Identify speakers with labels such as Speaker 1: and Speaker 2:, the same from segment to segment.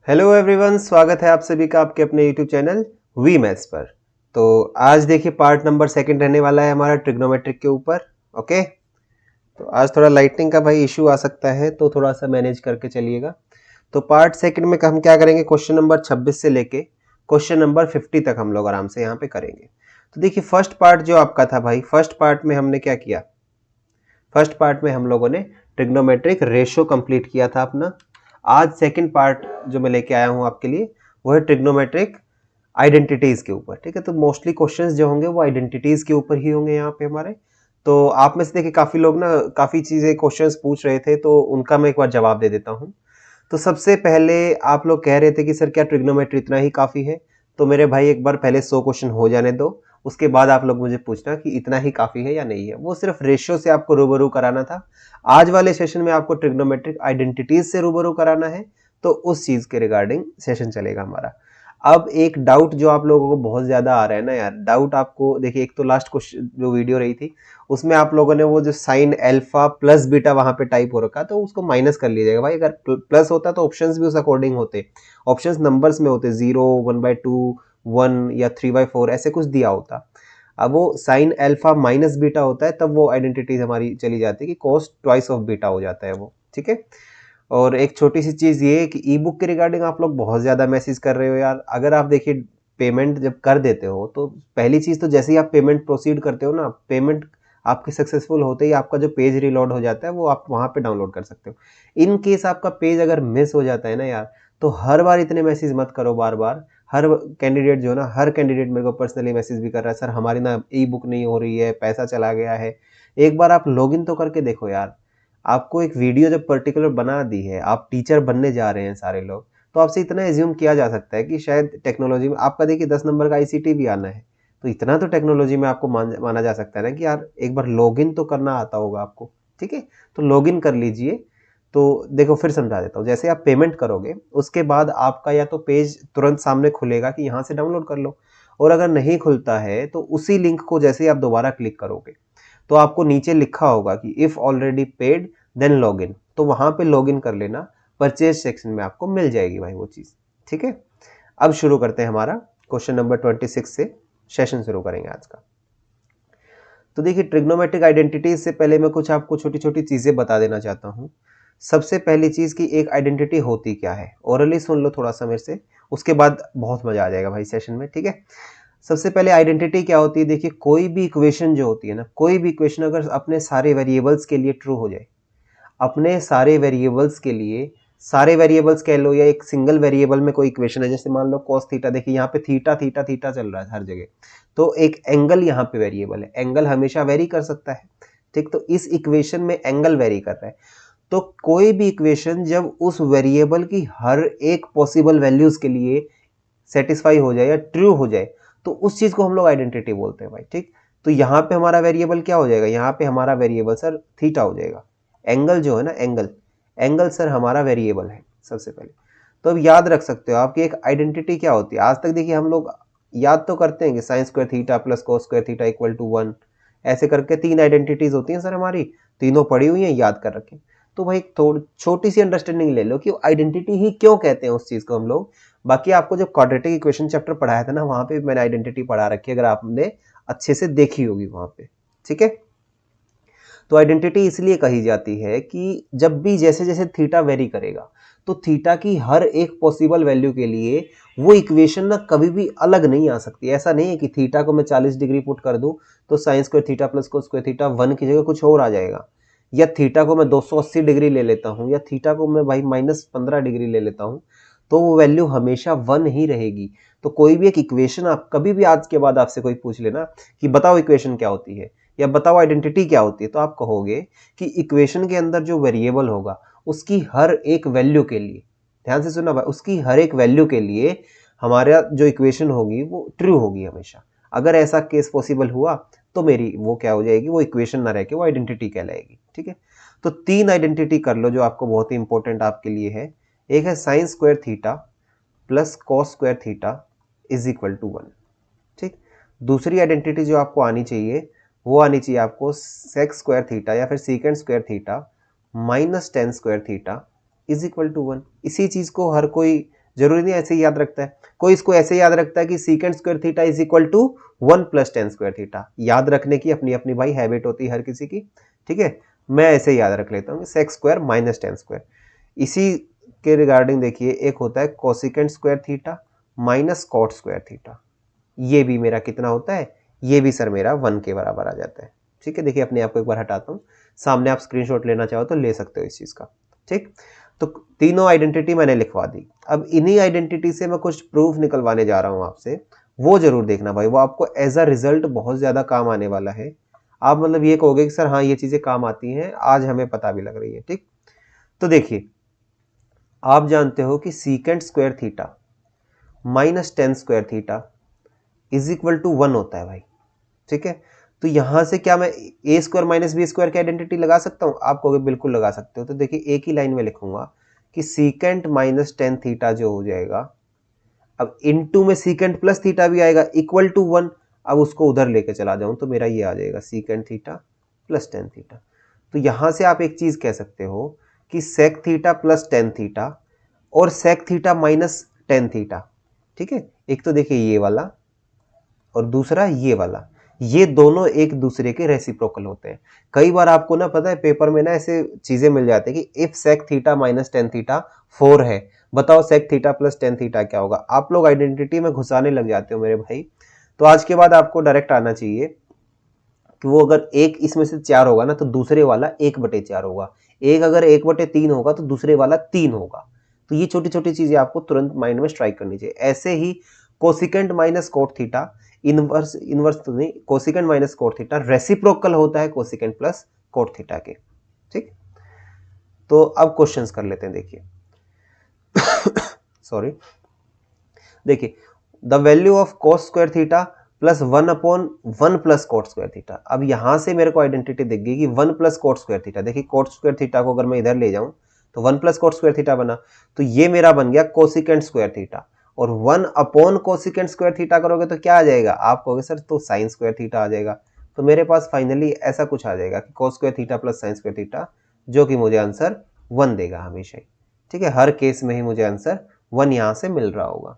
Speaker 1: Hello everyone, स्वागत है आप सभी का आपके अपने यूट्यूब चैनल वी मैथ्स पर। तो आज देखिए पार्ट नंबर सेकंड रहने वाला है हमारा ट्रिग्नोमेट्रिक के ऊपर। ओके, तो आज थोड़ा लाइटिंग का भाई इशू आ सकता है, तो थोड़ा सा मैनेज करके चलिएगा। तो पार्ट सेकंड में हम क्या करेंगे, क्वेश्चन नंबर 26 से लेके क्वेश्चन नंबर 50 तक हम लोग आराम से यहाँ पे करेंगे। तो देखिए फर्स्ट पार्ट जो आपका था भाई, फर्स्ट पार्ट में हमने क्या किया, फर्स्ट पार्ट में हम लोगों ने ट्रिग्नोमेट्रिक रेशियो कंप्लीट किया था अपना। आज सेकंड पार्ट जो मैं लेके आया हूं आपके लिए वो है ट्रिग्नोमेट्रिक आइडेंटिटीज के ऊपर। ठीक है, तो मोस्टली क्वेश्चंस जो होंगे वो आइडेंटिटीज के ऊपर ही होंगे यहाँ पे हमारे। तो आप में से देखिए काफी लोग ना काफी चीजें क्वेश्चंस पूछ रहे थे, तो उनका मैं एक बार जवाब दे देता हूँ। तो सबसे पहले आप लोग कह रहे थे कि सर क्या ट्रिग्नोमेट्री इतना ही काफी है। तो मेरे भाई एक बार पहले 100 क्वेश्चन हो जाने दो, उसके बाद आप लोग मुझे पूछना कि इतना ही काफी है या नहीं है। वो सिर्फ रेशियो से आपको रूबरू कराना था। आज वाले सेशन में आपको ट्रिग्नोमेट्रिक आइडेंटिटीज से रूबरू कराना है, तो उस चीज के रिगार्डिंग सेशन चलेगा हमारा। अब एक डाउट जो आप लोगों को बहुत ज्यादा आ रहा है ना यार, डाउट आपको देखिए, एक तो लास्ट क्वेश्चन जो वीडियो रही थी उसमें आप लोगों ने वो जो साइन अल्फा प्लस बीटा वहां पे टाइप हो रखा, तो उसको माइनस कर लीजिएगा भाई। अगर प्लस होता तो ऑप्शंस भी उस अकॉर्डिंग होते, ऑप्शंस नंबर्स में होते, 0, 1/2, 1 या 3/4 ऐसे कुछ दिया होता। अब वो साइन अल्फा माइनस बीटा होता है, तब वो आइडेंटिटीज हमारी चली जाती है कि कॉस ट्वाइस ऑफ बीटा हो जाता है वो। ठीक है, और एक छोटी सी चीज ये है कि ई बुक के रिगार्डिंग आप लोग बहुत ज्यादा मैसेज कर रहे हो यार। अगर आप देखिए पेमेंट जब कर देते हो तो पहली चीज तो जैसे ही आप पेमेंट प्रोसीड करते हो ना, पेमेंट आपके सक्सेसफुल होते ही आपका जो पेज रिलोड हो जाता है वो आप वहां पे डाउनलोड कर सकते हो। इन केस आपका पेज अगर मिस हो जाता है ना यार, तो हर बार इतने मैसेज मत करो बार बार। हर कैंडिडेट जो है ना, हर कैंडिडेट मेरे को पर्सनली मैसेज भी कर रहा है, सर हमारी ना ई बुक नहीं हो रही है, पैसा चला गया है। एक बार आप लॉगिन तो करके देखो यार। आपको एक वीडियो जब पर्टिकुलर बना दी है, आप टीचर बनने जा रहे हैं सारे लोग, तो आपसे इतना एज्यूम किया जा सकता है कि शायद टेक्नोलॉजी में आपका देखिए 10 नंबर का आईसीटी भी आना है। तो इतना तो टेक्नोलॉजी में आपको माना जा सकता है ना कि यार एक बार लॉगिन तो करना आता होगा आपको। ठीक है, तो लॉगिन कर लीजिए। तो देखो फिर समझा देता हूँ, जैसे आप पेमेंट करोगे उसके बाद आपका या तो पेज तुरंत सामने खुलेगा कि यहाँ से डाउनलोड कर लो, और अगर नहीं खुलता है तो उसी लिंक को जैसे ही आप दोबारा क्लिक करोगे तो आपको नीचे लिखा होगा कि if already paid then login, तो वहां पे लॉगिन कर लेना। परचेज सेक्शन में आपको मिल जाएगी भाई वो चीज। ठीक है, अब शुरू करते हैं हमारा क्वेश्चन नंबर 26 से सेशन शुरू करेंगे आज का। तो देखिए ट्रिग्नोमेट्रिक आइडेंटिटीज से पहले मैं कुछ आपको छोटी छोटी चीजें बता देना चाहता हूँ। सबसे पहली चीज की एक आइडेंटिटी होती क्या है, ओरली सुन लो थोड़ा सा मेरे से, उसके बाद बहुत मजा आ जाएगा भाई सेशन में। ठीक है, सबसे पहले आइडेंटिटी क्या होती है, देखिए कोई भी इक्वेशन जो होती है ना, कोई भी इक्वेशन अगर अपने सारे वेरिएबल्स के लिए ट्रू हो जाए, अपने सारे वेरिएबल्स के लिए, सारे वेरिएबल्स कह लो या एक सिंगल वेरिएबल में कोई इक्वेशन है, जैसे मान लो cos थीटा, देखिए यहाँ पे थीटा थीटा थीटा चल रहा है हर जगह, तो एक एंगल यहाँ पे वेरिएबल है, एंगल हमेशा वेरी कर सकता है। ठीक, तो इस इक्वेशन में एंगल वेरी कर रहा है। तो कोई भी इक्वेशन जब उस वेरिएबल की हर एक पॉसिबल वैल्यूज के लिए सेटिस्फाई हो जाए या ट्रू हो जाए, तो उस चीज को हम लोग आइडेंटिटी बोलते हैं भाई। ठीक, तो यहाँ पे हमारा वेरिएबल क्या हो जाएगा, यहाँ पे हमारा वेरिएबल सर थीटा हो जाएगा। एंगल जो है ना, एंगल एंगल सर हमारा वेरिएबल है सबसे पहले। तो अब याद रख सकते हो आपकी एक आइडेंटिटी क्या होती है। आज तक देखिए हम लोग याद तो करते हैं कि sine square theta plus cos square theta equal to 1, ऐसे करके 3 आइडेंटिटीज होती हैं सर हमारी, तीनों पड़ी हुई हैं, याद कर रखें। तो भाई थोड़ी छोटी सी अंडरस्टैंडिंग ले लो कि आइडेंटिटी ही क्यों कहते हैं उस चीज को हम लोग। बाकी आपको जब क्वाड्रेटिक इक्वेशन चैप्टर पढ़ाया था ना, वहां पे मैंने आइडेंटिटी पढ़ा रखी है, अगर आपने अच्छे से देखी होगी वहां पे। ठीक है, तो आइडेंटिटी इसलिए कही जाती है कि जब भी जैसे जैसे थीटा वेरी करेगा, तो थीटा की हर एक पॉसिबल वैल्यू के लिए वो इक्वेशन ना कभी भी अलग नहीं आ सकती। ऐसा नहीं है कि थीटा को मैं 40 डिग्री पुट कर दूं तो sine square theta plus cos square theta 1 की जगह कुछ और आ जाएगा, या थीटा को मैं 280 डिग्री ले लेता हूं, या थीटा को मैं भाई -15 डिग्री ले लेता हूं, तो वो वैल्यू हमेशा 1 ही रहेगी। तो कोई भी एक इक्वेशन आप कभी भी आज के बाद आपसे कोई पूछ लेना कि बताओ इक्वेशन क्या होती है या बताओ आइडेंटिटी क्या होती है, तो आप कहोगे कि इक्वेशन के अंदर जो वेरिएबल होगा उसकी हर एक वैल्यू के लिए, ध्यान से सुना भाई, उसकी हर एक वैल्यू के लिए हमारा जो इक्वेशन होगी वो ट्रू होगी हमेशा। अगर ऐसा केस पॉसिबल हुआ तो मेरी वो क्या हो जाएगी, वो इक्वेशन ना रह के वो आइडेंटिटी कहलाएगी। ठीक है, तो 3 आइडेंटिटी कर लो जो आपको बहुत ही इंपॉर्टेंट आपके लिए है। एक है sine square theta plus cos square theta is equal to 1। ठीक, दूसरी आइडेंटिटी जो आपको आनी चाहिए वो आनी चाहिए आपको सेक स्क्वायर थीटा या फिर secant square theta minus tan square theta is equal to 1। इसी चीज को हर कोई जरूरी नहीं ऐसे ही याद रखता है, कोई इसको ऐसे याद रखता है कि secant square theta is equal to 1 plus tan square theta. याद रखने की अपनी अपनी भाई हैबिट होती है हर किसी की, ठीक है। मैं ऐसे ही याद रख लेता हूँ sec square minus tan square. इसी के रिगार्डिंग देखिए एक होता है cosecant square theta minus cot square theta, ये भी मेरा कितना होता है, ये भी सर मेरा 1 के बराबर आ जाता है, ठीक है। देखिए अपने आप को एक बार हटाता हूँ, सामने आप स्क्रीनशॉट लेना चाहो तो ले सकते हो इस चीज़ का, ठीक। तो तीनों आइडेंटिटी मैंने लिखवा दी। अब इन्हीं आइडेंटिटी से मैं कुछ प्रूफ निकलवाने जा रहा हूँ आपसे, वो जरूर देखना भाई, वो आपको एज अ रिजल्ट बहुत ज़्यादा काम आने वाला है। आप मतलब ये कहोगे कि सर हाँ ये चीज़ें काम आती हैं, आज हमें पता भी लग रही है, ठीक। तो देखिए आप जानते हो कि secant square theta minus tan square theta is equal to 1 होता है भाई, ठीक है। तो यहां से क्या मैं ए स्क्वायर माइनस बी स्क्वायर की आइडेंटिटी लगा सकता हूं? आप कहोगे बिल्कुल लगा सकते हो। तो देखिए एक ही लाइन में लिखूंगा कि सीकेंट माइनस टेन थीटा जो हो जाएगा, अब इनटू में सीकेंट प्लस थीटा भी आएगा इक्वल टू 1। अब उसको उधर लेके चला जाऊं तो मेरा ये आ जाएगा secant theta plus tan theta. तो यहां से आप एक चीज कह सकते हो कि sec theta plus tan theta और sec theta minus tan theta, ठीक है। एक तो देखिए ये वाला और दूसरा ये वाला, ये दोनों एक दूसरे के रेसिप्रोकल होते हैं। कई बार आपको ना पता है पेपर में ना ऐसे चीजें मिल जाती है कि if sec theta minus tan theta 4 है, बताओ sec theta plus tan theta क्या होगा। आप लोग आइडेंटिटी में घुसाने लग जाते हो मेरे भाई। तो आज के बाद आपको डायरेक्ट आना चाहिए कि वो अगर एक इसमें से 4 होगा ना तो दूसरे वाला 1/4 होगा, एक अगर 1/3 होगा तो दूसरे वाला 3 होगा। तो ये छोटी छोटी चीजें आपको तुरंत माइंड में स्ट्राइक करनी चाहिए। ऐसे ही cosecant minus cot theta inverse inverse तो नहीं, cosecant minus cot theta reciprocal होता है कोसिकेंट प्लस कोट थीटा के, ठीक। तो अब क्वेश्चंस कर लेते हैं, देखिए सॉरी, देखिए the value of cos square theta plus 1/1 plus coat square theta. अब यहां से मेरे को आइडेंटिटी दिख गई कि 1 प्लस कोट स्क्वायर थीटा। देखिए कोट स्क्वायर थीटा को अगर मैं इधर ले जाऊं तो 1 प्लस कोट स्क्वायर थीटा बना, तो ये मेरा बन गया कोसिकेंट स्क्वायर थीटा। और 1 कोसिकेंट स्क्वायर थीटा करोगे तो क्या आ जाएगा, आप कहोगे सर तो साइन स्क्वायर थीटा आ जाएगा। तो मेरे पास फाइनली ऐसा कुछ आ जाएगा कि कोस square theta plus sign square theta, जो कि मुझे आंसर 1 देगा हमेशा ही, ठीक है। हर केस में ही मुझे आंसर 1 यहां से मिल रहा होगा।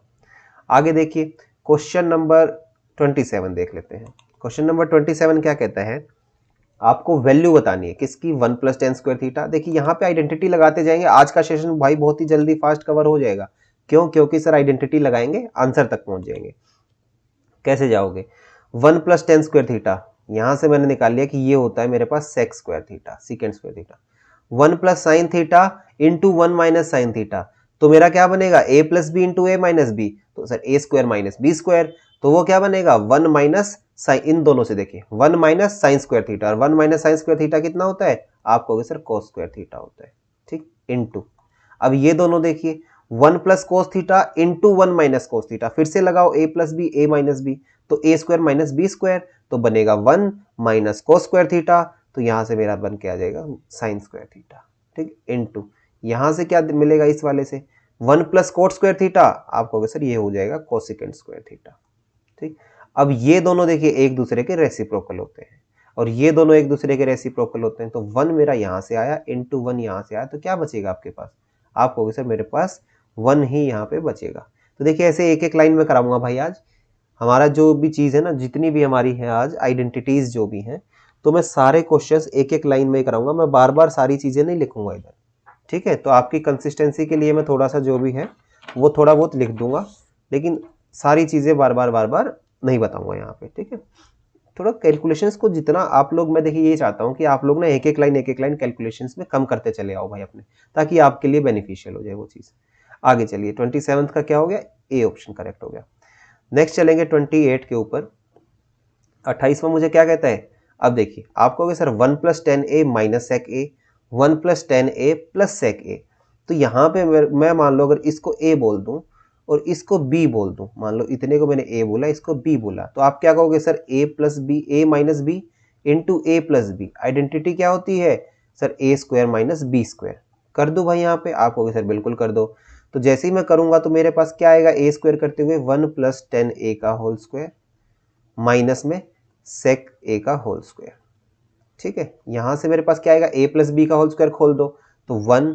Speaker 1: आगे देखिए क्वेश्चन नंबर 27 देख लेते हैं। क्वेश्चन नंबर 27 क्या कहता है, आपको वैल्यू बतानी है किसकी, 1 प्लस टेन स्क्वायर थीटा। देखिए यहाँ पे आइडेंटिटी लगाते जाएंगे, आज का सेशन भाई बहुत ही जल्दी फास्ट कवर हो जाएगा। क्यों? क्योंकि सर आइडेंटिटी लगाएंगे आंसर तक पहुंच जाएंगे। कैसे जाओगे, 1 प्लस टेन स्क्वायर थीटा यहां से मैंने निकाल लिया कि ये होता है मेरे पास sec square theta, secant square theta. 1 plus sine theta into 1 minus sine theta, तो मेरा क्या बनेगा A plus B into A minus B. तो sir A square minus B square, तो वो क्या बनेगा 1 माइनस साइन, इन दोनों से देखिए 1 माइनस साइन स्क्वायर थीटा, और 1 माइनस साइन स्क्वायर थीटा कितना होता है, आप कहोगे सर कोस स्क्वायर थीटा होता है, ठीक, इंटू। अब ये दोनों देखिए 1 plus cos theta into 1 minus cos theta, फिर से लगाओ ए प्लस बी ए माइनस बी, तो A square minus B square, तो बनेगा 1 माइनस कोस स्क्वायर थीटा, तो यहां से मेरा बन के आ जाएगा साइन स्क्वायर थीटा, ठीक, इंटू यहां से क्या मिलेगा इस वाले से 1 प्लस कोट स्क्वायर थीटा, आप कहोगे सर ये हो जाएगा कोसिकेंट स्क्वायर थीटा, ठीक। अब ये दोनों देखिए एक दूसरे के रेसिप्रोकल होते हैं, और ये दोनों एक दूसरे के रेसिप्रोकल होते हैं, तो 1 मेरा यहां से आया इंटू 1 यहां से आया, तो क्या बचेगा आपके पास, आप कहोगे सर मेरे पास 1 ही यहाँ पे बचेगा। तो देखिए ऐसे एक एक लाइन में कराऊंगा भाई। आज हमारा जो भी चीज़ है ना, जितनी भी हमारी है आज आइडेंटिटीज जो भी हैं, तो मैं सारे क्वेश्चंस एक एक लाइन में कराऊंगा, मैं बार बार सारी चीज़ें नहीं लिखूंगा इधर, ठीक है। तो आपकी कंसिस्टेंसी के लिए मैं थोड़ा सा जो भी है वो थोड़ा बहुत लिख दूंगा, लेकिन सारी चीज़ें बार बार नहीं बताऊंगा यहाँ पे, ठीक है। थोड़ा कैलकुलेशंस को जितना आप लोग, मैं देखिए ये चाहता हूँ कि आप लोग ना एक एक लाइन कैलकुलेशंस में कम करते चले आओ भाई अपने, ताकि आपके लिए बेनिफिशियल हो जाए वो चीज़। आगे चलिए 27 का क्या हो गया, ए ऑप्शन करेक्ट हो गया। नेक्स्ट चलेंगे 28 के ऊपर। 28वां मुझे क्या कहता है, अब देखिए आप कहोगे सर 1 प्लस टेन ए माइनस सेक ए, 1 प्लस टेन ए प्लस सेक ए। तो यहाँ पे मैं मान लो अगर इसको ए बोल दूं और इसको बी बोल दूं, मान लो इतने को मैंने ए बोला इसको बी बोला, तो आप क्या कहोगे सर ए प्लस बी, ए माइनस बी इंटू ए प्लस बी। आइडेंटिटी क्या होती है sir, A square minus B square. कर दो भाई यहाँ पे, आप कहोगे सर बिल्कुल कर दो। तो जैसे ही मैं करूंगा तो मेरे पास क्या आएगा, ए स्क्वायर करते हुए 1 प्लस टेन ए का होल स्क्वायर माइनस में सेक ए का होल स्क्वायर, ठीक है। यहां से मेरे पास क्या आएगा, ए प्लस बी का होल स्क्वायर खोल दो तो 1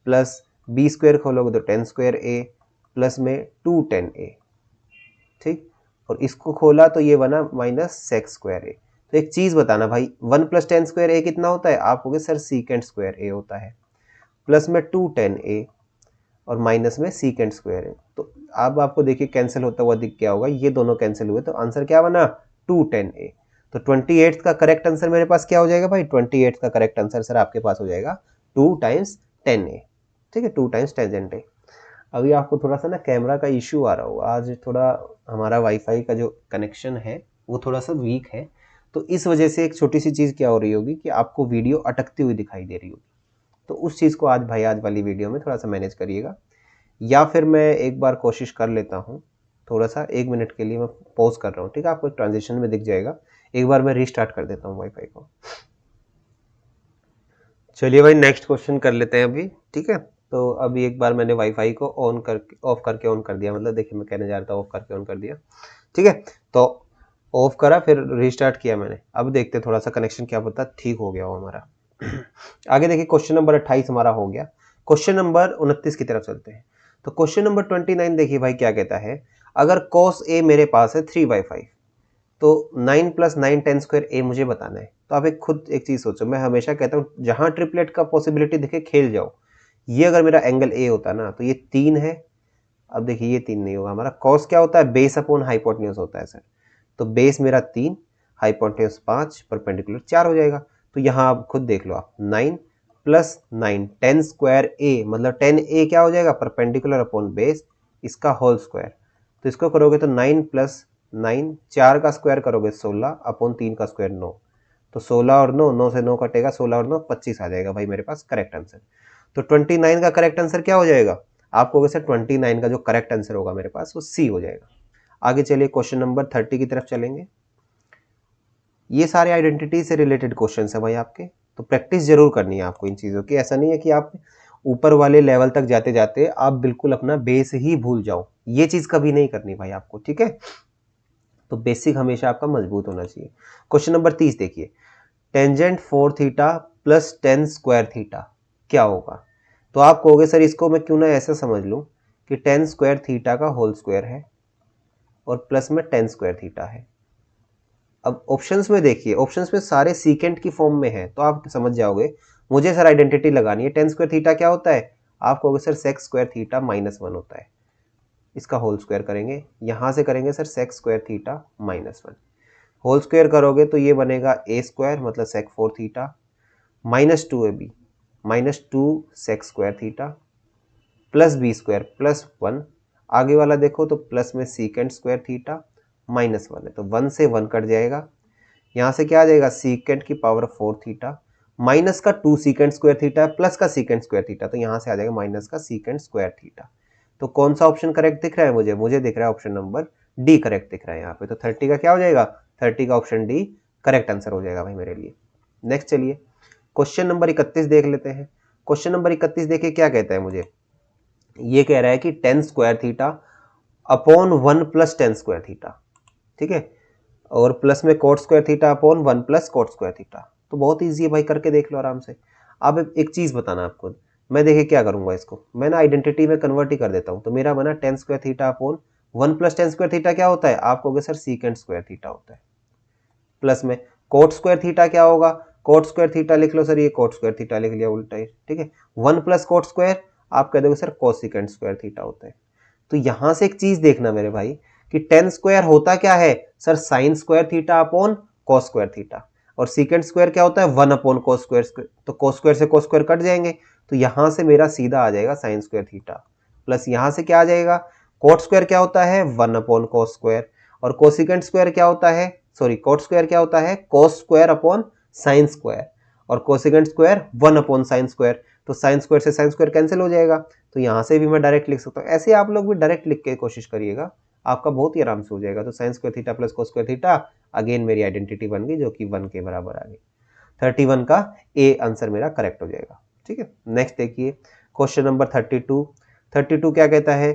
Speaker 1: प्लस बी स्क्वायर खोलोगे तो 10 स्क्वायर ए प्लस में 2tan a, ठीक, और इसको खोला तो ये बना माइनस सेक स्क्वायर ए। तो एक चीज बताना भाई, 1 प्लस टेन स्क्वायर ए कितना होता है? आप कहोगे सर सीकेंट स्क्वायर ए होता है, प्लस में 2tan a और माइनस में सीकेंट स्क्वायर ए। तो अब आपको देखिए कैंसिल होता हुआ दिख गया होगा, ये दोनों कैंसिल हुए तो आंसर क्या बना? 2tan a। तो 28 का करेक्ट आंसर मेरे पास क्या हो जाएगा भाई? 28 का करेक्ट आंसर सर आपके पास हो जाएगा 2 टाइम्स 10a, ठीक है, 2 टाइम्स टेंजेंट a। अभी आपको थोड़ा सा ना कैमरा का इश्यू आ रहा होगा, आज थोड़ा हमारा वाईफाई का जो कनेक्शन है वो थोड़ा सा वीक है, तो इस वजह से एक छोटी सी चीज़ क्या हो रही होगी कि आपको वीडियो अटकती हुई दिखाई दे रही होगी। तो उस चीज़ को आज भाई आज वाली वीडियो में थोड़ा सा मैनेज करिएगा, या फिर मैं एक बार कोशिश कर लेता हूँ, थोड़ा सा 1 मिनट के लिए मैं पॉज कर रहा हूँ, ठीक है, आपको एक ट्रांजिशन में दिख जाएगा। एक बार मैं रीस्टार्ट कर देता हूँ वाईफाई को। चलिए भाई नेक्स्ट क्वेश्चन कर लेते हैं अभी, ठीक है। तो अभी एक बार मैंने वाईफाई को ऑन करके ऑफ करके ऑन कर दिया, मतलब देखिए मैं कहने जा रहा था ऑफ करके ऑन कर दिया, ठीक है। तो ऑफ करा फिर रीस्टार्ट किया मैंने, अब देखते थोड़ा सा कनेक्शन क्या पता ठीक हो गया हो हमारा। आगे देखिए क्वेश्चन नंबर 28 हमारा हो गया। क्वेश्चन नंबर 29 की तरफ चलते हैं। तो क्वेश्चन नंबर 29 देखिए भाई क्या कहता है, अगर cos a मेरे पास है 3/5, तो 9 प्लस 9 10 स्क्वायर a मुझे बताना है। तो आप एक खुद एक चीज सोचो, मैं हमेशा कहता हूँ जहां ट्रिपलेट का पॉसिबिलिटी दिखे खेल जाओ। ये अगर मेरा एंगल a होता ना तो ये 3 है, अब देखिए ये 3 नहीं होगा, हमारा cos क्या होता है? बेस अपॉन हाइपोटेन्यूज होता है सर। तो बेस मेरा 3, हाइपोटेन्यूज 5, परपेंडिकुलर 4 हो जाएगा। तो यहाँ आप खुद देख लो, आप 9 प्लस 9 10 स्क्वायर a, मतलब 10a क्या हो जाएगा? परपेंडिकुलर अपॉन बेस, इसका होल स्क्वायर। तो इसको करोगे तो 9 प्लस 9, 4 का स्क्वायर करोगे 16 अपॉन 3 का स्क्वायर 9, तो 16 और 9, 9 से 9 कटेगा, 16 और 9 25 आ जाएगा भाई मेरे पास करेक्ट आंसर। तो 29 का करेक्ट आंसर क्या हो जाएगा? आप कहोगे सर 29 का जो करेक्ट आंसर होगा मेरे पास वो सी हो जाएगा। आगे चलिए क्वेश्चन नंबर 30 की तरफ चलेंगे। ये सारे आइडेंटिटी से रिलेटेड क्वेश्चन है भाई आपके, तो प्रैक्टिस जरूर करनी है आपको इन चीज़ों की। ऐसा नहीं है कि आप ऊपर वाले लेवल तक जाते जाते आप बिल्कुल अपना बेस ही भूल जाओ, ये चीज़ कभी नहीं करनी भाई आपको, ठीक है। तो बेसिक हमेशा आपका मजबूत होना चाहिए। क्वेश्चन नंबर 30 देखिए, tangent 4 theta plus 10 square theta क्या होगा? तो आप कहोगे सर इसको मैं क्यों ना ऐसा समझ लूँ कि 10 स्क्वायर थीटा का होल स्क्वायर है और प्लस में 10 स्क्वायर थीटा है। अब ऑप्शंस में देखिए, ऑप्शंस में सारे सीकेंट की फॉर्म में है, तो आप समझ जाओगे। मुझे सर आइडेंटिटी लगानी है, 10 स्क्वायर थीटा क्या होता है? आप कहोगे सर सेक स्क्वायर थीटा -1 होता है, इसका होल स्क्वायर करेंगे, यहाँ से करेंगे sir sec square theta -1, whole square करोगे तो ये बनेगा a स्क्वायर मतलब sec 4 theta -2ab -2 sec square theta plus b square plus 1, आगे वाला देखो तो प्लस में सीकेंट स्क्वायर थीटा -1 है, तो 1 से 1 कट जाएगा, यहाँ से क्या आ जाएगा? सीकेंट की पावर 4 थीटा माइनस का 2 सीकेंट स्क्वायर थीटा प्लस का सीकेंट स्क्वायर थीटा, तो यहाँ से आ जाएगा माइनस का सीकेंट स्क्वायर थीटा। तो कौन सा ऑप्शन करेक्ट दिख रहा है मुझे? मुझे दिख रहा है ऑप्शन नंबर डी करेक्ट दिख रहा है यहाँ पे। तो 30 का क्या हो जाएगा? 30 का ऑप्शन डी करेक्ट आंसर हो जाएगा भाई मेरे लिए। नेक्स्ट चलिए क्वेश्चन नंबर 31 देख लेते हैं। क्वेश्चन नंबर 31 देखिए क्या कहता है मुझे, ये कह रहा है कि 10 square theta upon 1 plus 10 square theta, ठीक है, और प्लस में coat square theta upon 1 plus coat square theta. तो बहुत ईजी है भाई, करके देख लो आराम से। अब एक चीज बताना आपको, मैं देखिए क्या करूंगा, इसको मैं ना आइडेंटिटी में कन्वर्ट ही कर देता हूं। तो मेरा बना 10 square theta upon 1 plus 10 square theta क्या होता है? आप कहोगे सर सीकेंट स्क्वायर थीटा होता है, प्लस में कोट स्क्वायर थीटा क्या होगा? कोट स्क्वायर थीटा लिख लो सर, ये कोट स्क्वायर थीटा लिख लिया उल्टा ही, ठीक है। 1 प्लस कोट स्क्वायर आप कह दोगे सर कोसिकेंट स्क्वायर थीटा होता है। तो यहां से एक चीज देखना मेरे भाई कि 10 स्क्वायर होता क्या है sir? Sine square theta upon cos square theta, और सीकेंट स्क्वायर क्या होता है? 1 अपॉन कॉस स्क्वायर, तो कॉस स्क्वायर से कॉस स्क्वायर कट जाएंगे, तो यहां से मेरा सीधा आ जाएगा साइन स्क्वायर थीटा, प्लस यहां से क्या आ जाएगा? कोट स्क्वायर क्या होता है? 1 अपॉन कॉस स्क्वायर, और कोसिकेंट स्क्वायर क्या होता है? सॉरी कोट स्क्वायर क्या होता है? Cos square upon sine square, और cosecant square 1 upon sine square, तो साइन स्क्वायर से साइन स्क्वायर कैंसिल हो जाएगा, तो यहाँ से भी मैं डायरेक्ट लिख सकता हूँ। ऐसे आप लोग भी डायरेक्ट लिख के कोशिश करिएगा, आपका बहुत ही आराम से हो जाएगा। तो sine square theta plus cos square theta, again मेरी आइडेंटिटी बन गई जो कि 1 के बराबर आ गई। 31 का ए आंसर मेरा करेक्ट हो जाएगा, ठीक है। नेक्स्ट देखिए क्वेश्चन नंबर 32। 32 क्या कहता है?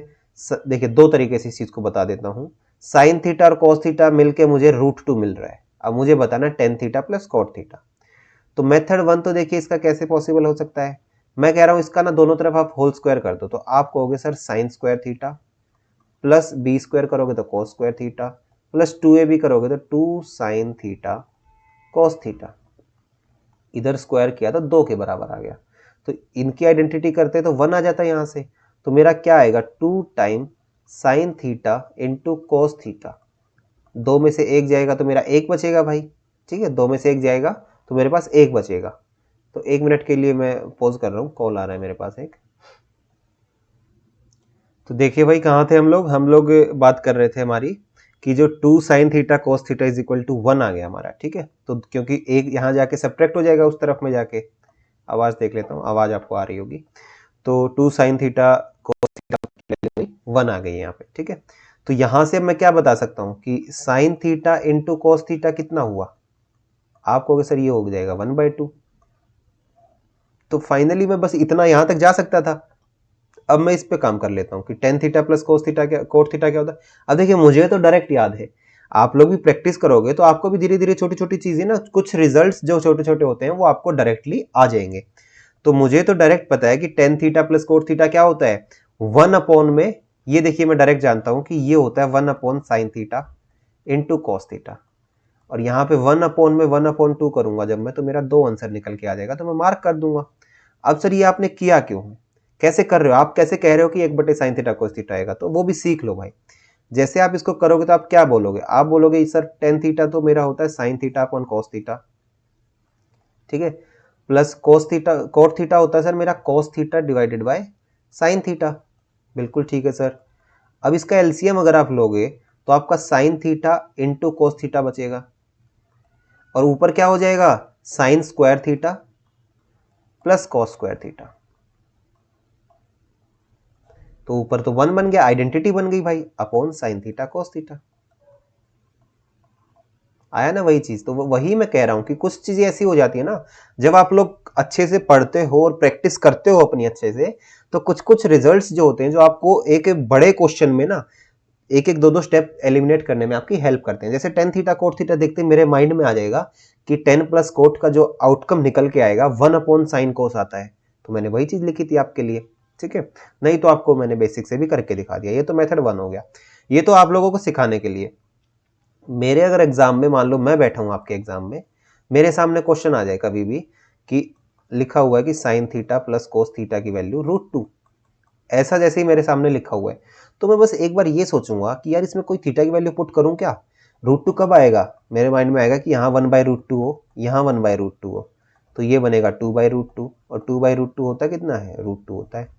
Speaker 1: देखिए दो तरीके से इस चीज को बता देता हूँ। साइन थीटा और कॉस थीटा मिलके मुझे √2 मिल रहा है, अब मुझे बताना tan theta plus cot theta. तो मेथड 1 तो देखिए इसका कैसे पॉसिबल हो सकता है, मैं कह रहा हूं इसका ना दोनों तरफ आप होल स्क्वायर कर दो, तो आप कहोगे sir sine square theta plus b square करोगे तो कोस स्क्वायर थीटा, प्लस 2ab करोगे तो 2 साइन थीटा कोस थीटा। इधर स्क्वायर किया तो 2 के बराबर आ गया, तो इनकी आइडेंटिटी करते तो 1 आ जाता है यहाँ से। तो मेरा क्या आएगा 2 time sign theta into cos theta. 2 में से 1 जाएगा तो मेरा 1 बचेगा भाई, ठीक है, 2 में से 1 जाएगा तो मेरे पास 1 बचेगा। तो 1 मिनट के लिए मैं पॉज कर रहा हूँ, कॉल आ रहा है मेरे पास एक। तो देखिए भाई कहाँ थे हम लोग बात कर रहे थे हमारी कि जो 2 sine theta cos theta is equal to 1 आ गया हमारा, ठीक है। तो क्योंकि एक यहाँ जाके सब्ट्रैक्ट हो जाएगा उस तरफ में जाके। आवाज देख लेता हूँ, आवाज आपको आ रही होगी। तो 2 साइन थीटा कोस थीटा 1 आ गई यहाँ पे, ठीक है। तो यहाँ से मैं क्या बता सकता हूँ कि sign theta into cos theta कितना हुआ, आप कहोगे सर ये हो जाएगा 1/2। तो फाइनली मैं बस इतना यहाँ तक जा सकता था। अब मैं इस पे काम कर लेता हूँ कि ten theta plus cos theta क्या, कोट थीटा क्या होता है। अब देखिए मुझे तो डायरेक्ट याद है, आप लोग भी प्रैक्टिस करोगे तो आपको भी धीरे धीरे छोटी छोटी चीजें ना, कुछ रिजल्ट्स जो छोटे छोटे होते हैं वो आपको डायरेक्टली आ जाएंगे। तो मुझे तो डायरेक्ट पता है कि ten theta plus cot theta क्या होता है 1 में, ये देखिए मैं डायरेक्ट जानता हूं कि ये होता है 1 sign theta into cos theta. और यहाँ पे 1/2 करूंगा जब मैं, तो मेरा 2 आंसर निकल के आ जाएगा, तो मैं मार्क कर दूंगा। अब सर ये आपने किया क्यों, कैसे कर रहे हो आप, कैसे कह रहे हो कि 1/sin थीटा कोस थीटा आएगा, तो वो भी सीख लो भाई। जैसे आप इसको करोगे तो आप क्या बोलोगे, आप बोलोगे सर टेन थीटा तो मेरा होता है sine theta upon cos theta, ठीक है, plus cos theta cot theta होता है सर मेरा cos theta divided by sine theta. बिल्कुल ठीक है सर। अब इसका एलसीएम अगर आप लोगे तो आपका sign theta into cos theta बचेगा, और ऊपर क्या हो जाएगा sign square theta plus cos square theta. तो ऊपर तो 1 बन गया, आइडेंटिटी बन गई भाई, upon sine theta cos theta. आया ना वही चीज। तो वही मैं कह रहा हूं कि कुछ चीजें ऐसी हो जाती है ना, जब आप लोग अच्छे से पढ़ते हो और प्रैक्टिस करते हो अपनी अच्छे से, तो कुछ कुछ रिजल्ट्स जो होते हैं जो आपको एक बड़े क्वेश्चन में ना एक एक दो दो स्टेप एलिमिनेट करने में आपकी हेल्प करते हैं। जैसे टेन थीटा कोट थीटा देखते ही मेरे माइंड में आ जाएगा कि 10 प्लस कोट का जो आउटकम निकल के आएगा 1/sin कोस आता है, तो मैंने वही चीज लिखी थी आपके लिए, ठीक है। नहीं तो आपको मैंने बेसिक से भी करके दिखा दिया, ये तो मेथड 1 हो गया। ये तो आप लोगों को सिखाने के लिए। मेरे अगर एग्जाम में मान लो मैं बैठा हूं आपके एग्जाम में, मेरे सामने क्वेश्चन आ जाए कभी भी कि लिखा हुआ है कि sine theta plus cos theta की वैल्यू √2, ऐसा जैसे ही मेरे सामने लिखा हुआ है, तो मैं बस एक बार ये सोचूंगा कि यार इसमें कोई थीटा की वैल्यू पुट करूं क्या। √2 कब आएगा, मेरे माइंड में आएगा कि यहाँ 1/√2 हो, यहाँ 1/√2 हो, तो ये बनेगा 2/√2, और 2/√2 होता कितना है √2 होता है।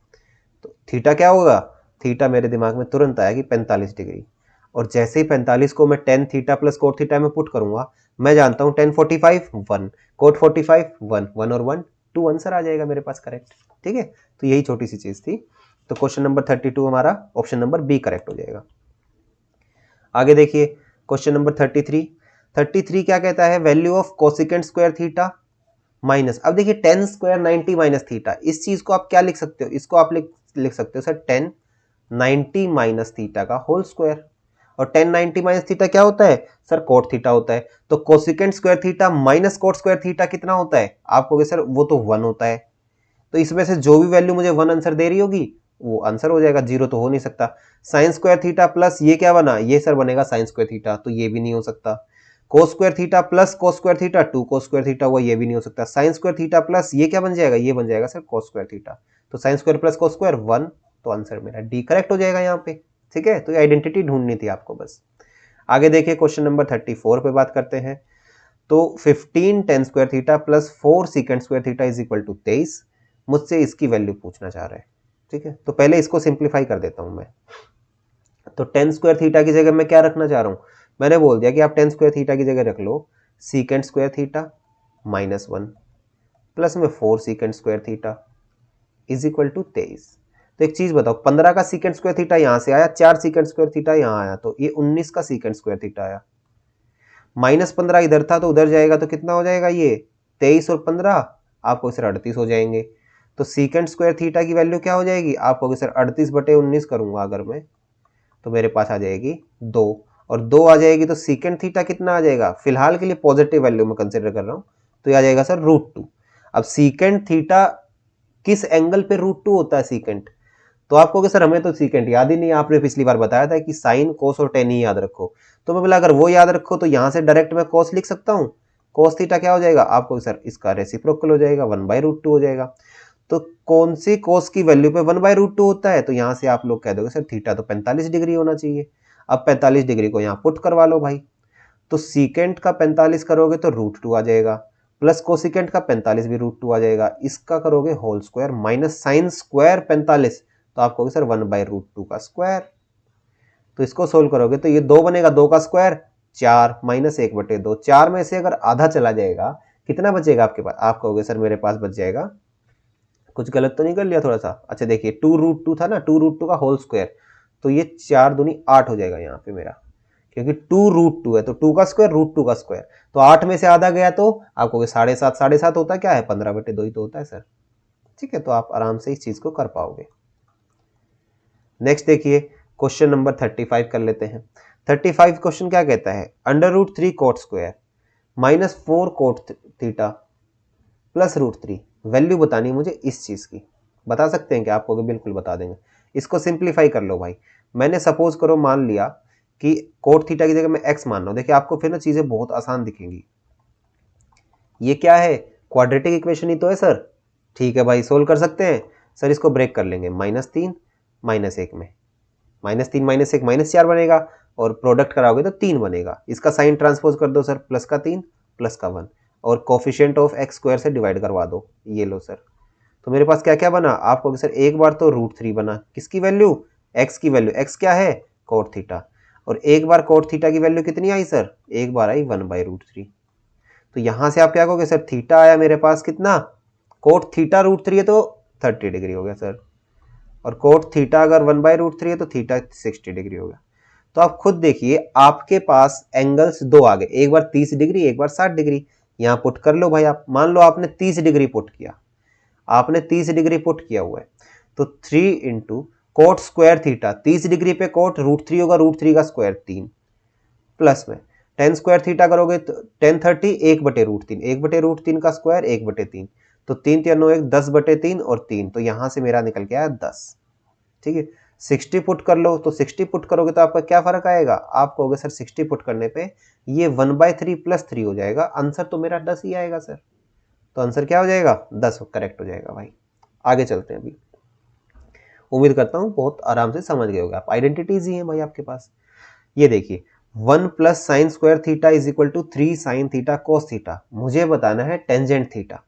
Speaker 1: तो थीटा क्या होगा, थीटा मेरे दिमाग में तुरंत आया कि 45 डिग्री। और जैसे ही 45 को मैं ten theta plus cot theta में पुट करूंगा, मैं जानता हूं 1045 1, कोट 45 1, 1 और 1 2 आंसर आ जाएगा मेरे पास करेक्ट, ठीक है। तो यही छोटी सी चीज थी। तो क्वेश्चन नंबर 32 हमारा ऑप्शन नंबर बी करेक्ट हो जाएगा। आगे देखिए क्वेश्चन नंबर 33 क्या कहता है, value of cosecant square theta minus. अब देखिए टेन स्क्वायर 90 माइनस थीटा, इस चीज को आप क्या लिख सकते हो, इसको आप लिख सकते हो सर 10 90 माइनस थीटा का होल स्क्वायर। और 10 90 माइनस थीटा क्या होता है सर कोट थीटा होता है। तो cosecant square theta minus cot square theta कितना होता है, आप कहोगे सर वो तो 1 होता है। तो इसमें से जो भी वैल्यू मुझे 1 आंसर दे रही होगी वो आंसर हो जाएगा, 0 तो हो नहीं सकता। साइन स्क्वायर थीटा प्लस ये क्या बना, ये सर बनेगा साइन स्क्वायर थीटा, तो ये भी नहीं हो सकता। कोस square theta plus cos square theta 2 कोस स्क्वायर थीटा हुआ, ये भी नहीं हो सकता। साइन स्क्वायर थीटा प्लस ये क्या बन जाएगा, ये बन जाएगा सर कोस स्क्वायर थीटा। तो sine square plus cos square 1, तो आंसर मेरा डी करेक्ट हो जाएगा यहाँ पे, ठीक है। तो ये आइडेंटिटी ढूंढनी थी आपको बस। आगे देखिए क्वेश्चन नंबर 34 पे बात करते हैं। तो 15 tan square theta plus 4 secant square theta is equal to 23, मुझसे इसकी वैल्यू पूछना चाह रहा है, ठीक है। तो पहले इसको सिंप्लीफाई कर देता हूं मैं। तो 10 स्क्वायर थीटा की जगह मैं क्या रखना चाह रहा हूं, मैंने बोल दिया कि आप 10 स्क्वायर थीटा की जगह रख लो secant square theta minus 1 plus में 4 secant square theta is equal to 23। तो एक चीज बताओ, 15 का सीकेंट स्क्वायर थीटा यहां से आया, 4 सीकेंट स्क्वायर थीटा यहां आया, तो ये 19 का सीकेंट स्क्वायर थीटा आया। -15 इधर था तो उधर जाएगा तो कितना हो जाएगा, ये 23 और 15 आपको सर 38 हो जाएंगे। तो सीकेंट स्क्वायर थीटा की वैल्यू क्या हो जाएगी, आपको सर 38/19 करूंगा अगर मैं, तो मेरे पास आ जाएगी 2, और 2 आ जाएगी तो सीकेंट थीटा कितना आ जाएगा, फिलहाल के लिए पॉजिटिव वैल्यू में कंसिडर कर रहा हूं, तो ये आ जाएगा सर √2। अब सीकेंट थीटा किस एंगल पे √2 होता है सीकेंट, तो आप कहोगे सर हमें तो सीकेंट याद ही नहीं, आपने पिछली बार बताया था कि साइन कोस और टेन ही याद रखो। तो मैं बोला अगर वो याद रखो तो यहाँ से डायरेक्ट मैं कोस लिख सकता हूँ। कोस थीटा क्या हो जाएगा, आपको सर इसका रेसिप्रोकल हो जाएगा, 1/√2 हो जाएगा। तो कौन सी कोस की वैल्यू पे 1/√2 होता है, तो यहाँ से आप लोग कह दोगे सर थीटा तो 45 डिग्री होना चाहिए। अब 45 डिग्री को यहाँ पुट करवा लो भाई, तो सीकेंट का 45 करोगे तो √2 आ जाएगा, प्लस कोसिकेंट का 45 भी √2 आ जाएगा। इसका करोगे whole square minus sine square 45, तो आप कहोगे सर 1/√2 का स्क्वायर। तो इसको सोल्व करोगे तो ये 2 बनेगा, 2 का स्क्वायर 4 माइनस 1/2। 4 में से अगर आधा चला जाएगा कितना बचेगा आपके पास, आप कहोगे सर मेरे पास बच जाएगा, कुछ गलत तो नहीं कर लिया थोड़ा सा। अच्छा देखिए 2√2 था ना, 2√2 का होल स्क्वायर, तो ये 4 दूनी 8 हो जाएगा यहाँ पे मेरा, क्योंकि 2√2 है तो 2 का स्क्वायर √2 का स्क्वायर, तो 8 में से आधा गया तो आप कहोगे 7.5, 7.5 होता क्या है, 15/2 ही तो होता है सर। ठीक है, तो आप आराम से इस चीज को कर पाओगे। नेक्स्ट देखिए क्वेश्चन नंबर 35 कर लेते हैं। 35 क्वेश्चन क्या कहता है, √3 coat square minus 4 cot theta plus √3, value बतानी है मुझे इस चीज की। बता सकते हैं क्या, आपको बिल्कुल बता देंगे। इसको सिंप्लीफाई कर लो भाई। मैंने सपोज करो मान लिया कि कोट थीटा की जगह मैं एक्स मान रहा हूं, देखिए आपको फिर ना चीजें बहुत आसान दिखेंगी। ये क्या है, क्वाड्रेटिक इक्वेशन ही तो है सर। ठीक है भाई, सोल्व कर सकते हैं सर, इसको ब्रेक कर लेंगे, -3 -1 में, -3 -1 -4 बनेगा, और प्रोडक्ट कराओगे तो 3 बनेगा। इसका साइन ट्रांसपोज कर दो सर, प्लस का 3 प्लस का 1, और कोफिशिएंट ऑफ एक्स स्क्वायर से डिवाइड करवा दो, ये लो सर। तो मेरे पास क्या क्या बना, आपको सर एक बार तो √3 बना, किसकी वैल्यू, एक्स की वैल्यू, एक्स क्या है कोट थीटा, और एक बार कोट थीटा की वैल्यू कितनी आई सर, एक बार आई 1/√3। तो यहां से आप क्या कहोगे सर, थीटा आया मेरे पास कितना, कोट थीटा √3 है तो 30 डिग्री हो गया सर, और कोट थीटा अगर 1/√3 है तो थीटा 60 डिग्री हो गया। तो आप खुद देखिए आपके पास एंगल्स दो आ गए, एक बार 30 डिग्री एक बार 60 डिग्री। यहां पुट कर लो भाई, आप मान लो आपने 30 डिग्री पुट किया, आपने 30 डिग्री पुट किया हुआ है, तो 3 into coat square theta, 30 degree पे कोट √3 होगा, √3 का स्क्वायर 3, प्लस में टेन स्क्वायर थीटा करोगे तो 1030 1/√3, 1/√3 का स्क्वायर 1/3, तो 3 3 9 1 10/3 और 3, तो यहां से मेरा निकल के आया 10। ठीक है, 60 पुट कर लो, तो 60 पुट करोगे तो आपका क्या फर्क आएगा, आप कहोगे सर 60 पुट करने पे ये 1/3 + 3 हो जाएगा, आंसर तो मेरा 10 ही आएगा सर। तो आंसर क्या हो जाएगा, 10 करेक्ट हो जाएगा भाई। आगे चलते हैं, अभी उम्मीद करता हूं बहुत आराम से समझ गए होगे आप, आइडेंटिटीज ही है भाई आपके पास। ये देखिए 1 + sin square theta is equal to 3 sin theta cos theta, मुझे बताना है टेंजेंट थीटा।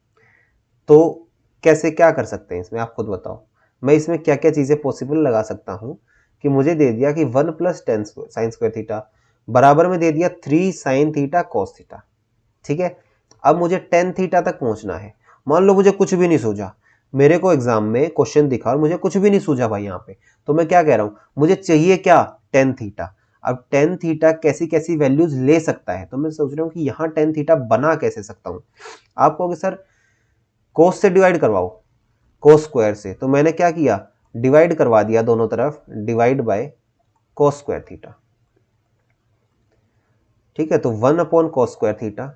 Speaker 1: तो कैसे क्या कर सकते हैं इसमें, आप खुद बताओ। मैं इसमें क्या क्या चीजें पॉसिबल लगा सकता हूं, कि मुझे दे दिया कि 1 + 10 sin स्क्वायर थीटा बराबर में दे दिया 3 sin थीटा cos थीटा। ठीक है, अब मुझे टेन थीटा तक पहुंचना है। मान लो मुझे कुछ भी नहीं सूझा, मेरे को एग्जाम में क्वेश्चन दिखा और मुझे कुछ भी नहीं सूझा भाई यहाँ पे, तो मैं क्या कह रहा हूँ, मुझे चाहिए क्या, टेन थीटा। अब टेन थीटा कैसी कैसी वैल्यूज ले सकता है, तो मैं सोच रहा हूँ कि यहाँ टेन थीटा बना कैसे सकता हूँ। आप कहोगे सर कोस से डिवाइड करवाओ, कोस स्क्वायर से, तो मैंने क्या किया, डिवाइड करवा दिया दोनों तरफ, divide by cos square theta. ठीक है, तो 1/cos स्क्वायर थीटा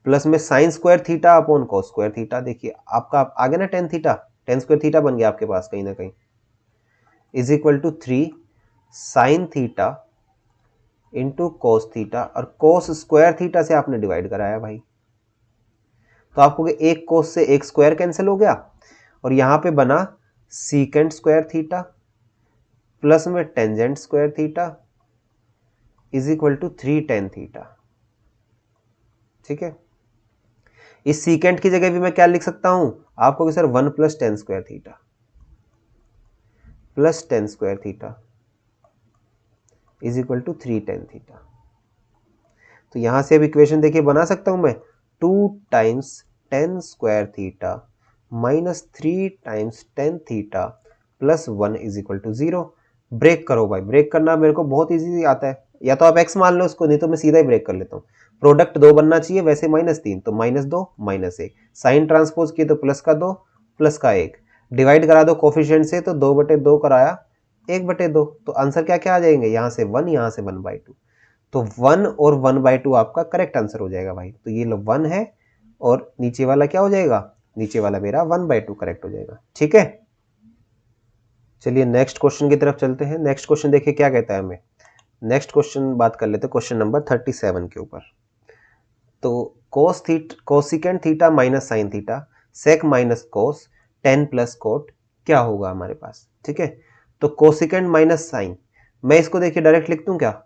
Speaker 1: प्लस में sine square theta upon cos square theta. देखिए आपका आ गया ना tan theta, tan square theta बन गया आपके पास कहीं ना कहीं, is equal to 3 sine theta into cos theta, और कोस स्क्वायर थीटा से आपने डिवाइड कराया भाई। तो आपको एक कोस से एक स्क्वायर कैंसिल हो गया, और यहां पे बना सीकेंट स्क्वायर थीटा प्लस में tangent square theta is equal to 3 tan theta. ठीक है, इस सीकेंट की जगह भी मैं क्या लिख सकता हूं, आपको sir 1 + tan square theta plus tan square theta is equal to 3 tan theta. तो यहां से अब इक्वेशन देखिए बना सकता हूं मैं, 2 times tan square theta minus 3 times tan theta plus 1 is equal to 0। Break करो भाई, ब्रेक करना मेरे को बहुत इजी आता है, या तो आप x मान लो उसको, नहीं तो मैं सीधा ही ब्रेक कर लेता हूँ। प्रोडक्ट 2 बनना चाहिए, वैसे -3 तो -2 -1, साइन ट्रांसपोज किए तो प्लस का 2 प्लस का 1, डिवाइड करा दो कोफिशिएंट से तो 2/2 कराया 1/2, तो आंसर क्या क्या आ जाएंगे, यहाँ से 1 यहाँ से 1/2, तो 1 और 1/2 आपका करेक्ट आंसर हो जाएगा भाई। तो ये लो 1 है, और नीचे वाला क्या हो जाएगा, नीचे वाला मेरा 1/2 करेक्ट हो जाएगा। ठीक है, चलिए नेक्स्ट क्वेश्चन की तरफ चलते हैं। नेक्स्ट क्वेश्चन देखिए क्या कहता है हमें। नेक्स्ट क्वेश्चन बात कर लेते हैं क्वेश्चन नंबर 37 के ऊपर। तो cosecant theta minus sine theta sec minus cos tan plus cot क्या होगा हमारे पास, ठीक है। तो कोसिकेंट माइनस साइन, मैं इसको देखिए डायरेक्ट लिख दूं क्या,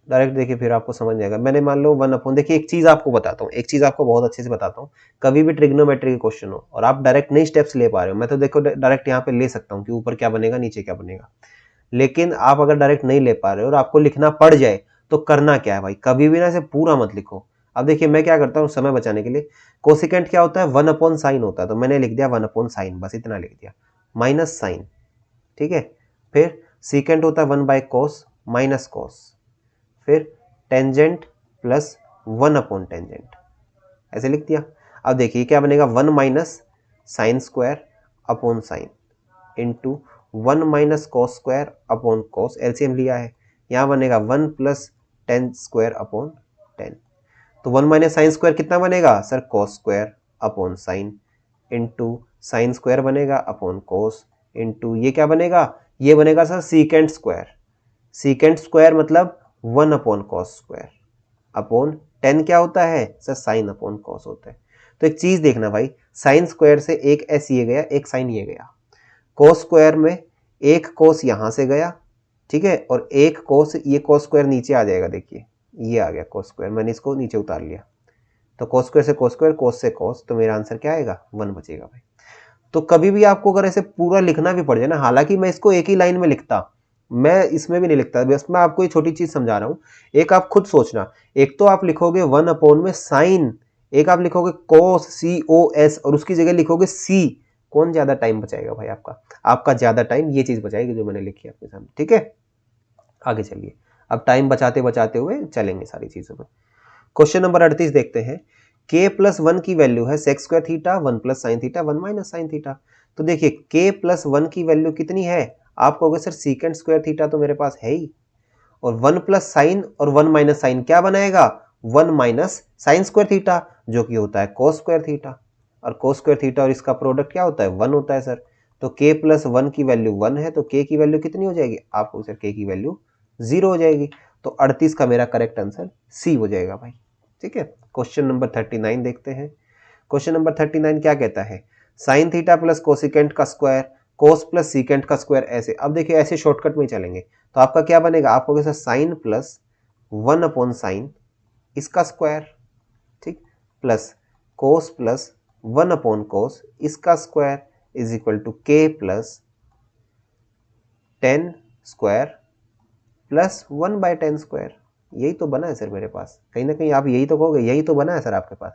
Speaker 1: डायरेक्ट देखिए फिर आपको समझ जाएगा। मैंने मान लो 1/, देखिए एक चीज आपको बताता हूँ, एक चीज आपको बहुत अच्छे से बताता हूँ। कभी भी ट्रिग्नोमेट्री के क्वेश्चन हो और आप डायरेक्ट नहीं स्टेप्स ले पा रहे हो, मैं तो देखो डायरेक्ट यहाँ पे ले सकता हूँ कि ऊपर क्या बनेगा नीचे क्या बनेगा, लेकिन आप अगर डायरेक्ट नहीं ले पा रहे हो और आपको लिखना पड़ जाए तो करना क्या है भाई, कभी भी ना इसे पूरा मत लिखो। अब देखिए मैं क्या करता हूँ समय बचाने के लिए, कोसिकेंट क्या होता है 1/sin होता है, तो मैंने लिख दिया 1/sin, बस इतना लिख दिया, माइनस साइन, ठीक है। फिर सीकेंट होता है 1/cos माइनस कॉस, फिर टेंजेंट प्लस 1/टेंजेंट, ऐसे लिख दिया। अब देखिए क्या बनेगा 1 minus sine square upon sine into 1 minus cos square upon cos, LCM लिया है, यहाँ बनेगा 1 plus tan square upon ten. तो 1 माइनस साइन स्क्वायर कितना बनेगा sir, cos square upon sine into sine square बनेगा अपॉन कॉस इंटू ये क्या बनेगा, ये बनेगा sir secant square, secant square मतलब 1/cos स्क्वायर अपॉन 10 क्या होता है सर, साइन अपॉन कॉस होता है। तो एक चीज देखना भाई, साइन स्क्वायर से एक एस ये गया, एक साइन ये गया, कोस स्क्वायर में एक कोस यहां से गया, ठीक है, और एक कोस, ये कोस स्क्वायर नीचे आ जाएगा, देखिए ये आ गया कोस स्क्वायर, मैंने इसको नीचे उतार लिया, तो कोस स्क्वायर से कोस स्क्वायर, कोस से कोस, तो मेरा आंसर क्या आएगा 1 बचेगा भाई। तो कभी भी आपको अगर ऐसे पूरा लिखना भी पड़ जाए ना, हालांकि मैं इसको एक ही लाइन में लिखता, मैं इसमें भी नहीं लिखता, बस मैं आपको ये छोटी चीज समझा रहा हूं। एक आप खुद सोचना, एक तो आप लिखोगे 1 में साइन, एक आप लिखोगे कोस COS और उसकी जगह लिखोगे C, कौन ज्यादा टाइम बचाएगा भाई आपका, आपका ज्यादा टाइम ये चीज बचाएगी जो मैंने लिखी है आपके सामने, ठीक है। आगे चलिए, अब टाइम बचाते बचाते हुए चलेंगे सारी चीजों में। क्वेश्चन नंबर 38 देखते हैं। k+1 की वैल्यू है sec square theta 1 plus sine theta 1 minus sine theta. तो देखिए k+1 की वैल्यू कितनी है, आप कहोगे सर सीकेंट स्क्वायर थीटा तो मेरे पास है ही, और 1 प्लस साइन और 1 माइनस साइन क्या बनाएगा 1 माइनस साइन स्क्वायर थीटा, जो कि होता है कोस स्क्वायर थीटा, और कोस स्क्वायर थीटा और इसका प्रोडक्ट क्या होता है 1 होता है सर। तो k+1 की वैल्यू 1 है, तो k की वैल्यू कितनी हो जाएगी, आपको सर k की वैल्यू 0 हो जाएगी, तो 38 का मेरा करेक्ट आंसर C हो जाएगा भाई, ठीक है। क्वेश्चन नंबर 39 देखते हैं। क्वेश्चन नंबर 39 क्या कहता है, साइन थीटा प्लस कोसिकेंट का स्क्वायर कोस प्लस सीकेंट का स्क्वायर, ऐसे। अब देखिए ऐसे शॉर्टकट में चलेंगे, तो आपका क्या बनेगा, आप कहोगे सर साइन प्लस 1/साइन इसका स्क्वायर, ठीक, प्लस कोस प्लस 1/कोस इसका square is equal to k plus 10 square plus 1/10 square. यही तो बना है सर मेरे पास, कहीं ना कहीं आप यही तो कहोगे, यही तो बना है सर आपके पास।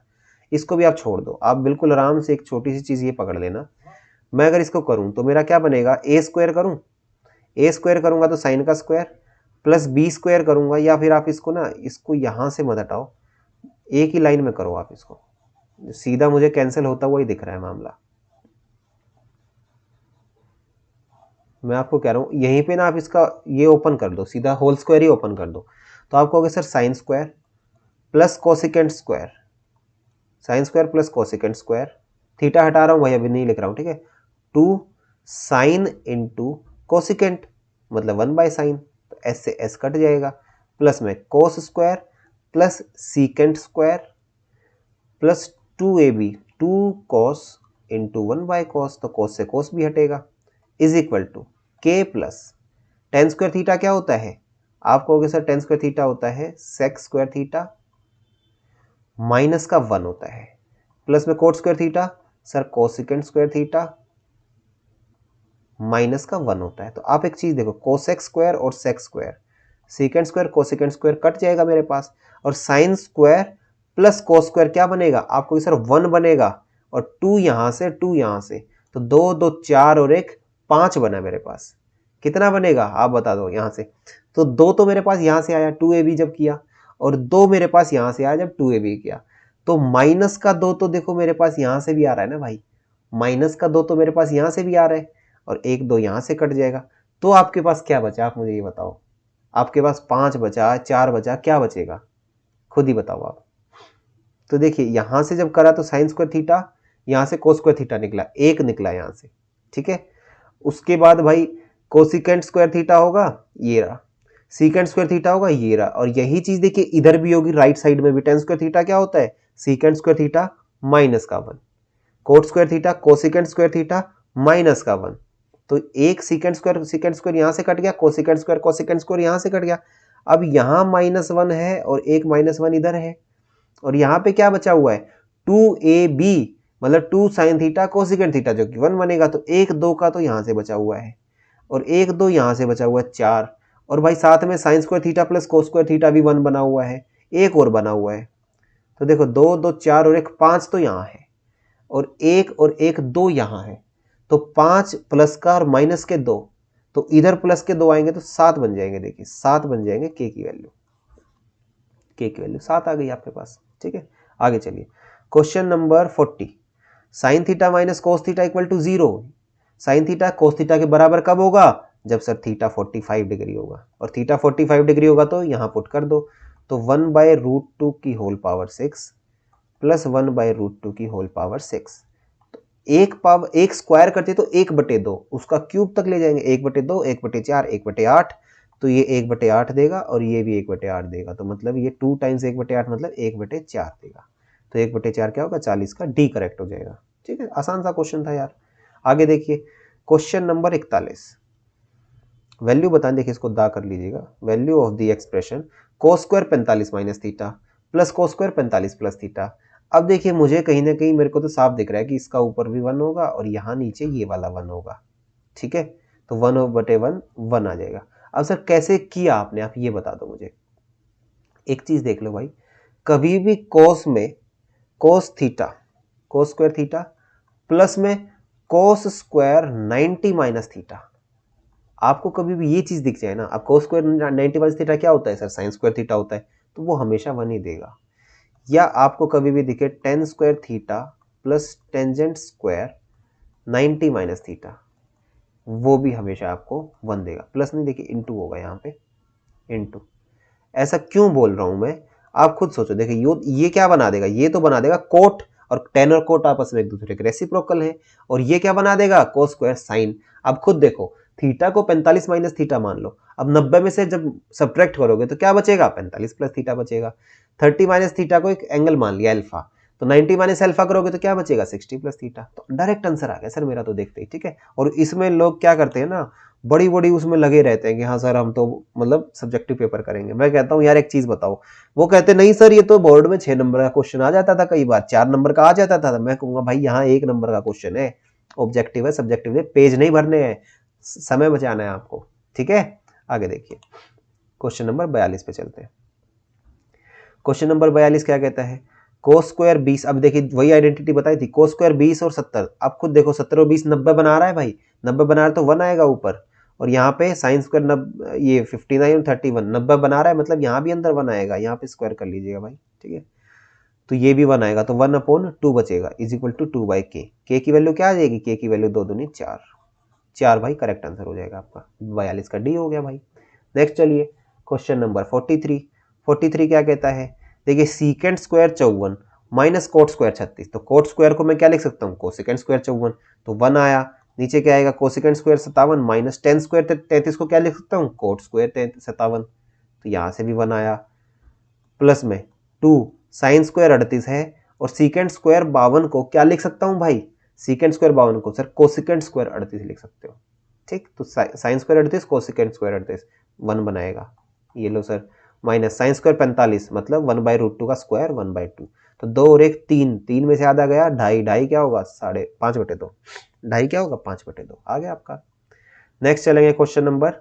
Speaker 1: इसको भी आप छोड़ दो, आप बिल्कुल आराम से एक छोटी सी चीज ये पकड़ लेना, मैं अगर इसको करूं तो मेरा क्या बनेगा, ए स्क्वायर करूं, ए स्क्वायर करूंगा तो साइन का स्क्वायर प्लस बी स्क्वायर करूंगा, या फिर आप इसको ना, इसको यहां से मत हटाओ, एक ही लाइन में करो आप इसको, सीधा मुझे कैंसिल होता हुआ ही दिख रहा है मामला। मैं आपको कह रहा हूं यहीं पे ना आप इसका ये ओपन कर दो, सीधा होल स्क्वायर ही ओपन कर दो, तो आप कहोगे sir sine square plus cosecant square, sine square plus cosecant square, theta हटा रहा हूं भाई, अभी नहीं लिख रहा हूं, ठीक है, 2 साइन इंटू कोसिकेंट मतलब 1/साइन, तो एस से एस कट जाएगा, प्लस में cos square plus secant square plus 2ab 2 cos into 1/कॉस, तो कॉस से कॉस भी हटेगा, is equal to k plus tan square theta क्या होता है, आप कहोगे सर टेन स्क्वायर थीटा होता है सेक स्क्वायर थीटा माइनस का 1 होता है, प्लस में coat square theta sir cosecant square theta minus का 1 होता है। तो आप एक चीज देखो, कोसेक स्क्वायर और sec square, secant square cosecant square कट जाएगा मेरे पास, और sine square plus cos square क्या बनेगा, आपको सर 1 बनेगा, और 2 यहां से 2 यहां से, तो 2 2 4 और 1 5 बना मेरे पास, कितना बनेगा आप बता दो यहां से, तो 2 तो मेरे पास यहां से आया 2ab जब किया, और 2 मेरे पास यहां से आया जब 2ab किया, तो माइनस का 2 तो देखो मेरे पास यहां से भी आ रहा है ना भाई, माइनस का 2 तो मेरे पास यहां से भी आ रहा है, और 1 2 यहां से कट जाएगा, तो आपके पास क्या बचा, आप मुझे ये बताओ, आपके पास 5 बचा 4 बचा, क्या बचेगा खुद ही बताओ आप। तो देखिए यहां से जब करा तो साइन स्क्वायर थीटा, यहां से कोस स्क्वायर थीटा निकला, 1 निकला यहां से, ठीक है, उसके बाद भाई कोसिकेंट स्क्वायर थीटा होगा, ये रहा, सीकेंट स्क्वायर थीटा होगा, ये रहा, और यही चीज देखिए इधर भी होगी राइट साइड में भी। टेन स्क्वायर थीटा क्या होता है, सीकेंट स्क्वायर थीटा माइनस का 1, coat square theta cosecant square theta minus का 1। तो एक सीकेंट स्क्वायर यहां से कट गया, कोसिकेंट स्क्वायर यहां से कट गया। अब यहां -1 है और एक -1 इधर है, और यहां पे क्या बचा हुआ है 2ab, मतलब 2 साइन थीटा कोसिकेंट थीटा जो कि 1 बनेगा। तो 1 2 का तो यहां से बचा हुआ है, और 1 2 यहां से बचा हुआ है 4, और भाई साथ में sine square theta plus cos square theta भी 1 बना हुआ है, एक और बना हुआ है। तो देखो 2 2 4 और 1 5 तो यहाँ है, और 1 2 यहाँ है। तो 5 प्लस का और माइनस के 2, तो इधर प्लस के 2 आएंगे तो 7 बन जाएंगे। देखिए 7 बन जाएंगे के की वैल्यू 7 आ गई आपके पास। ठीक है, आगे चलिए question number 40। Sine theta minus cos theta equal to 0। Sine theta cos theta के बराबर कब होगा, जब सर थीटा 45 डिग्री होगा, और थीटा 45 डिग्री होगा तो यहां पुट कर दो। तो 1/√2 की होल पावर 6 प्लस 1/√2 की होल पावर 6। तो एक स्क्वायर करते तो 1/2, उसका क्यूब तक ले जाएंगे, 1/2 1/4 1/8। तो ये 1/8 देगा और ये भी 1/8 देगा। तो मतलब ये 2 टाइम्स 1/8 मतलब 1/4 देगा। तो 1/4 क्या होगा, 40 का डी करेक्ट हो जाएगा। ठीक है, आसान सा क्वेश्चन था यार। आगे देखिए क्वेश्चन नंबर 41। वैल्यू बताएं, देखिए इसको दा कर लीजिएगा। Value of the expression cos square 45 minus theta plus cos square 45 plus theta. अब देखिए मुझे कहीं ना कहीं मेरे को तो साफ दिख रहा है कि इसका ऊपर भी 1 होगा और यहाँ नीचे ये वाला 1 होगा। ठीक है, तो 1/1 1 आ जाएगा। अब सर कैसे किया आपने, आप ये बता दो मुझे। एक चीज देख लो भाई, कभी भी कोस में cos theta cos square theta plus में कोस स्क्वायर 90 माइनस थीटा, आपको कभी भी ये चीज दिख जाए ना, अब कोस स्क्वायर 90 माइनस थीटा क्या होता है सर, साइन स्क्वायर थीटा होता है, तो वो हमेशा 1 ही देगा। या आपको कभी भी दिखे ten square theta plus tangent square 90 minus theta, वो भी हमेशा आपको 1 देगा। प्लस नहीं, देखिए इनटू होगा यहाँ पे, इनटू। ऐसा क्यों बोल रहा हूं मैं, आप खुद सोचो। देखिए ये क्या बना देगा, ये तो बना देगा कोट, और टेन और कोट आपस में एक दूसरे के रेसिप्रोकल है। और ये क्या बना देगा, कोस स्क्वायर साइन। अब खुद देखो, थीटा को 45 माइनस थीटा मान लो, अब 90 में से जब सब्ट्रैक्ट करोगे तो क्या बचेगा, 45 प्लस थीटा बचेगा। 30 माइनस थीटा को एक एंगल मान लिया अल्फा, तो 90 माइनस अल्फा करोगे तो क्या बचेगा, 60 प्लस थीटा। तो डायरेक्ट आंसर आ गया सर मेरा तो देखते ही। ठीक है, और इसमें लोग क्या करते हैं ना, बड़ी बड़ी उसमें लगे रहते हैं कि हाँ सर हम तो मतलब सब्जेक्टिव पेपर करेंगे। मैं कहता हूँ यार एक चीज बताओ, वो कहते नहीं सर ये तो बोर्ड में 6 नंबर का क्वेश्चन आ जाता था, कई बार 4 नंबर का आ जाता था। मैं कहूंगा भाई यहाँ 1 नंबर का क्वेश्चन है, ऑब्जेक्टिव है, सब्जेक्टिव है, पेज नहीं भरने हैं, समय बचाना है आपको। ठीक है, आगे देखिए क्वेश्चन नंबर 42 पे चलते हैं। क्वेश्चन नंबर 42 क्या कहता है, कोस स्क्वायर 20। अब देखिए वही आइडेंटिटी बताई थी, कोस स्क्वायर 20 और 70। अब खुद देखो 70 और 20 90 बना रहा है भाई, 90 बना रहा है तो 1 आएगा ऊपर, और यहाँ पे साइन स्क्वायर ये 59 और 31 90 बना रहा है, मतलब यहाँ भी अंदर 1 आएगा, यहाँ पे स्क्वायर कर लीजिएगा भाई। ठीक है, तो ये भी 1 आएगा, तो 1/2 बचेगा इज इक्वल टू 2/k। के की वैल्यू क्या आ जाएगी, के की वैल्यू 2 दूनी 4, 4 भाई करेक्ट आंसर हो जाएगा आपका। 42 का डी हो गया भाई। नेक्स्ट चलिए क्वेश्चन नंबर 43 क्या कहता है, देखिए secant square 54 minus cot square 36। तो कोट स्क्वायर को मैं क्या लिख सकता हूँ, कोसिकेंट स्क्वायर 54, तो 1 आया। नीचे क्या आएगा, cosecant square 57 minus tan square 33 को क्या लिख सकता हूँ, कोट स्क्वायर 57, तो यहाँ से भी 1 आया। प्लस में 2 साइन स्क्वायर 38 है, और सीकेंट स्क्वायर 52 को क्या लिख सकता हूँ भाई, सीकेंट स्क्वायर 52 को सर कोसिकेंट स्क्वायर 38 लिख सकते हो। ठीक, तो साइन स्क्वायर 38 कोसिकेंट स्क्वायर 38 1 बनाएगा। ये लो सर, माइनस साइन स्क्वायर 45 मतलब 1/√2 का स्क्वायर 1/2। तो 2 और 1 3, 3 में से आधा गया, ढाई, ढाई क्या होगा 5/2, ढाई क्या होगा 5/2 आ गया आपका। नेक्स्ट चलेंगे क्वेश्चन नंबर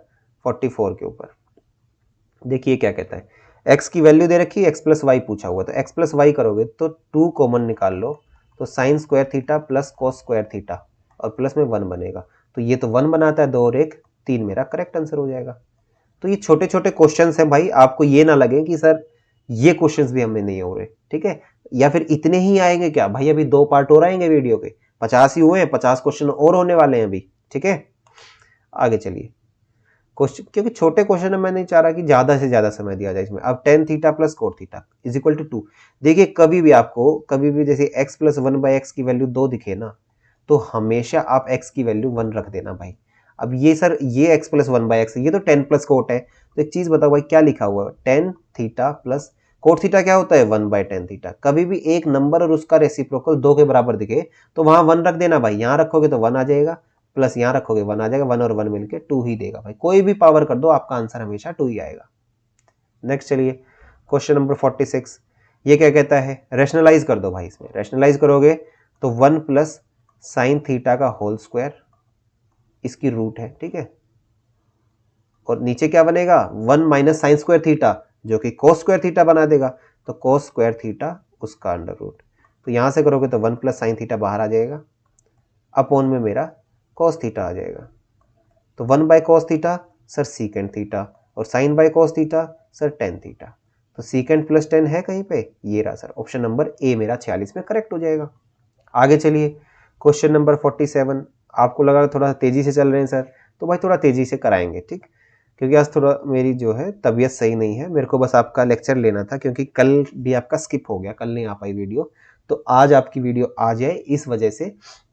Speaker 1: 44 के ऊपर। देखिए क्या कहता है, x की वैल्यू दे रखी है, x प्लस वाई पूछा हुआ, तो x प्लस वाई करोगे तो 2 कॉमन निकाल लो, तो sine square theta plus cos square theta, और प्लस में 1 बनेगा। तो ये तो 1 बनाता है, 2 और 1 3, मेरा करेक्ट आंसर हो जाएगा। तो ये छोटे छोटे क्वेश्चंस हैं भाई, आपको ये ना लगे कि सर ये क्वेश्चंस भी हमें नहीं हो रहे। ठीक है, या फिर इतने ही आएंगे क्या भाई, अभी 2 पार्ट और आएंगे वीडियो के, 50 ही हुए हैं, 50 क्वेश्चन और होने वाले हैं अभी। ठीक है, आगे चलिए क्वेश्चन, क्योंकि छोटे क्वेश्चन है मैं नहीं चाह रहा कि ज्यादा से ज्यादा समय दिया जाए इसमें। अब tan theta plus cot theta is equal to 2। देखिए कभी भी आपको कभी भी जैसे x प्लस 1/x की वैल्यू 2 दिखे ना, तो हमेशा आप x की वैल्यू 1 रख देना भाई। अब ये सर ये x प्लस 1/x ये तो टेन प्लस कोट है, तो एक चीज बताओ भाई क्या लिखा हुआ है, ten theta plus cot theta क्या होता है 1/tan थीटा। कभी भी एक नंबर और उसका रेसिप्रोकल 2 के बराबर दिखे तो वहां 1 रख देना भाई, यहां रखोगे तो 1 आ जाएगा, प्लस यहां रखोगे 1 आ जाएगा, 1 और 1 मिलके 2 ही देगा भाई, कोई भी पावर कर दो आपका आंसर हमेशा 2 ही आएगा। नेक्स्ट चलिए क्वेश्चन नंबर 46, ये क्या कहता है, रैशनलाइज कर दो भाई, इसमें रैशनलाइज करोगे तो 1 प्लस साइन थीटा का होल स्क्वायर इसकी रूट है, ठीक है, और नीचे क्या बनेगा 1 माइनस साइन स्क्वायर थीटा जो कि कोस स्क्वायर थीटा बना देगा, तो कोस स्क्वायर थीटा उसका अंडर रूट, तो यहां से करोगे तो 1 प्लस साइन थीटा बाहर आ जाएगा, अपॉन में मेरा कोस थीटा आ जाएगा, तो 1 by cos theta sir secant theta, और sine by cos theta sir tan theta, तो सीकेंड प्लस टेन है कहीं पे, ये रहा सर, ऑप्शन नंबर ए मेरा 46 में करेक्ट हो जाएगा। आगे चलिए क्वेश्चन नंबर 47, आपको लगा थोड़ा तेजी से चल रहे हैं सर, तो भाई थोड़ा तेजी से कराएंगे, ठीक, क्योंकि आज थोड़ा मेरी जो है तबीयत सही नहीं है, मेरे को बस आपका लेक्चर लेना था क्योंकि कल भी आपका स्किप हो गया, कल नहीं आ पाई वीडियो, तो आज आपकी वीडियो आ जाए इस वजह से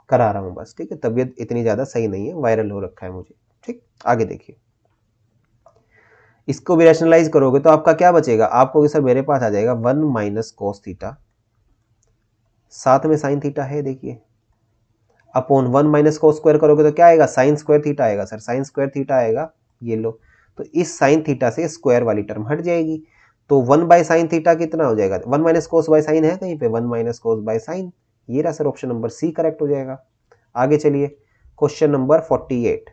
Speaker 1: करा रहा हूँ बस, ठीक है, तबीयत इतनी ज़्यादा सही नहीं है, वायरल हो रखा है मुझे, ठीक। आगे देखिए, इसको भी रैशनलाइज करोगे तो आपका क्या बचेगा, आपको सर मेरे पास आ जाएगा 1 माइनस कोस थीटा, साथ में साइन थीटा है देखिए, अपॉन 1 माइनस कोस स्क्वायर करोगे तो क्या आएगा साइन स्क्वायर थीटा आएगा सर, साइन स्क्वायर थीटा आएगा, ये लो, तो इस साइन थीटा से स्क्वायर वाली टर्म हट जाएगी, तो 1 बाय साइन थीटा कितना हो जाएगा, 1 माइनस कोस बाय साइन है कहीं पे, 1 माइनस कोस बाय साइन, ये रहा sir option number C correct हो जाएगा। आगे चलिए क्वेश्चन नंबर 48,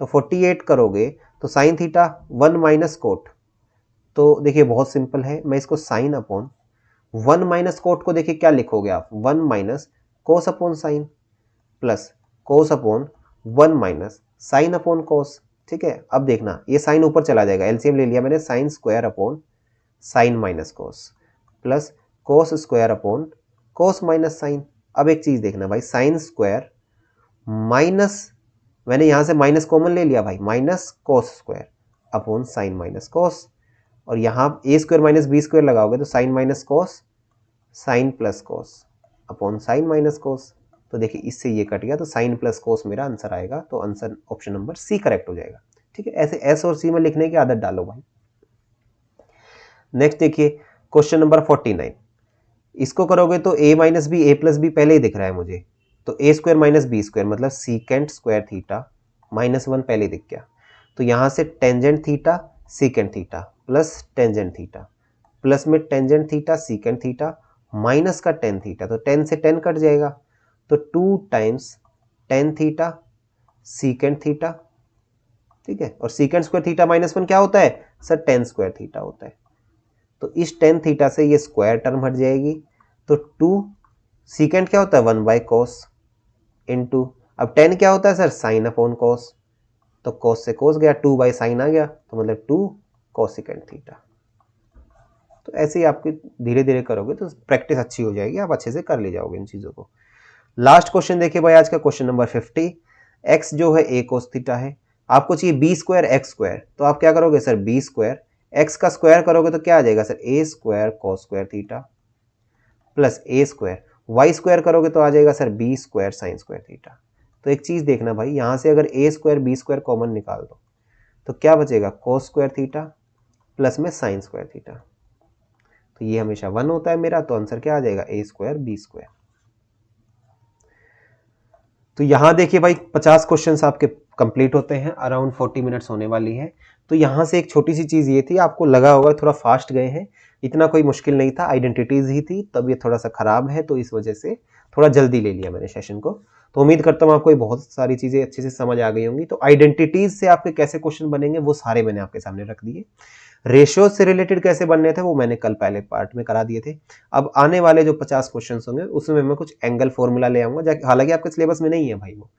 Speaker 1: तो 48 करोगे तो साइन थीटा 1 माइनस कोट, तो देखिए बहुत सिंपल है, मैं इसको साइन अपॉन 1 माइनस कोट को देखिए क्या लिखोगे आप, 1 minus cos upon sign plus cos upon 1 minus sine upon कोस, ठीक है। अब देखना ये साइन ऊपर चला जाएगा, एलसीएम ले लिया मैंने, sine square upon sine minus cos plus cos square upon cos minus sine. अब एक चीज देखना भाई, साइन स्क्वायर माइनस, मैंने यहां से माइनस कॉमन ले लिया भाई, minus cos square upon sine minus cos, और यहाँ a square minus B square लगाओगे तो sine minus cos sine plus cos upon sine minus cos, तो देखिए इससे ये कट गया, तो साइन प्लस कोस मेरा आंसर आएगा, तो answer option number C correct हो जाएगा, ठीक है। ऐसे एस और सी में लिखने की आदत डालो भाई। नेक्स्ट देखिए क्वेश्चन नंबर 49, इसको करोगे तो A minus B, A plus B पहले ही दिख रहा है मुझे, तो A square minus B square मतलब सीकेंट स्क्वायर थीटा माइनस 1 पहले दिख गया, तो यहाँ से tangent theta secant theta plus tangent theta plus में tangent theta secant theta minus का टेन थीटा, तो 10 से 10 कट जाएगा, तो 2 times tan theta secant theta, ठीक है, और सीकेंट स्क्वायर थीटा माइनस 1 क्या होता है सर, टेन स्क्वायर थीटा होता है, तो इस टेन थीटा से ये स्क्वायर टर्म हट जाएगी, तो 2 सीकेंट क्या होता है 1 बाय कोस इनटू, अब 10 क्या होता है सर साइन अपॉन कोस, तो कोस से कोस गया, 2 बाय साइन आ गया, तो मतलब 2 कोसिकेंट थीटा। तो ऐसे ही आपके धीरे धीरे करोगे तो प्रैक्टिस अच्छी हो जाएगी, आप अच्छे से कर ले जाओगे इन चीज़ों को। लास्ट क्वेश्चन देखिए भाई आज का क्वेश्चन नंबर 50, एक्स जो है ए कोस थीटा है, आपको चाहिए बी स्क्वायर एक्स स्क्वायर, तो आप क्या करोगे सर बी स्क्वायर एक्स का स्क्वायर करोगे तो क्या आ जाएगा sir A square cos square theta plus A square, Y square करोगे तो आ जाएगा sir B square sine square theta. तो एक चीज देखना भाई, यहां से अगर A square B square common निकाल दो तो क्या बचेगा कोस स्क्वायर थीटा प्लस में साइन स्क्वायर थीटा, तो ये हमेशा 1 होता है मेरा, तो आंसर क्या आ जाएगा ए स्क्वायर बी स्क्वायर। तो यहां देखिए भाई 50 क्वेश्चंस आपके कंप्लीट होते हैं, अराउंड 40 मिनट्स होने वाली है। तो यहां से एक छोटी सी चीज ये थी, आपको लगा होगा थोड़ा फास्ट गए हैं, इतना कोई मुश्किल नहीं था, आइडेंटिटीज ही थी, तब ये थोड़ा सा खराब है, तो इस वजह से थोड़ा जल्दी ले लिया मैंने सेशन को। तो उम्मीद करता हूँ आपको ये बहुत सारी चीजें अच्छे से समझ आ गई होंगी। तो आइडेंटिटीज से आपके कैसे क्वेश्चन बनेंगे वो सारे मैंने आपके सामने रख दिए। रेशियो से रिलेटेड कैसे बनने थे वो मैंने कल पहले पार्ट में करा दिए थे। अब आने वाले जो 50 क्वेश्चन होंगे उसमें मैं कुछ एंगल फॉर्मूला ले आऊंगा, हालांकि आपके सिलेबस में नहीं है भाई वो,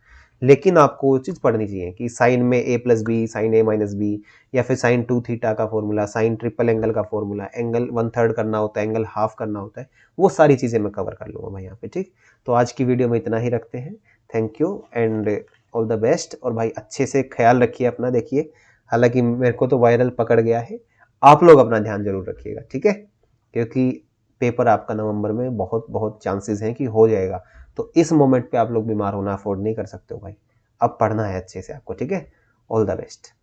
Speaker 1: लेकिन आपको वो चीज पढ़नी चाहिए कि साइन में ए प्लस बी, साइन ए माइनस बी, या फिर साइन 2 थीटा का फॉर्मूला, साइन ट्रिपल एंगल का फॉर्मूला, एंगल 1/3 करना होता है, एंगल हाफ करना होता है, वो सारी चीजें मैं कवर कर लूंगा भाई यहाँ पे, ठीक। तो आज की वीडियो में इतना ही रखते हैं, thank you and all the best. और भाई अच्छे से ख्याल रखिए अपना, देखिए हालांकि मेरे को तो वायरल पकड़ गया है, आप लोग अपना ध्यान जरूर रखिएगा, ठीक है, क्योंकि पेपर आपका नवंबर में बहुत बहुत चांसेस हैं कि हो जाएगा, तो इस मोमेंट पे आप लोग बीमार होना अफोर्ड नहीं कर सकते हो भाई, अब पढ़ना है अच्छे से आपको, ठीक है। All the best.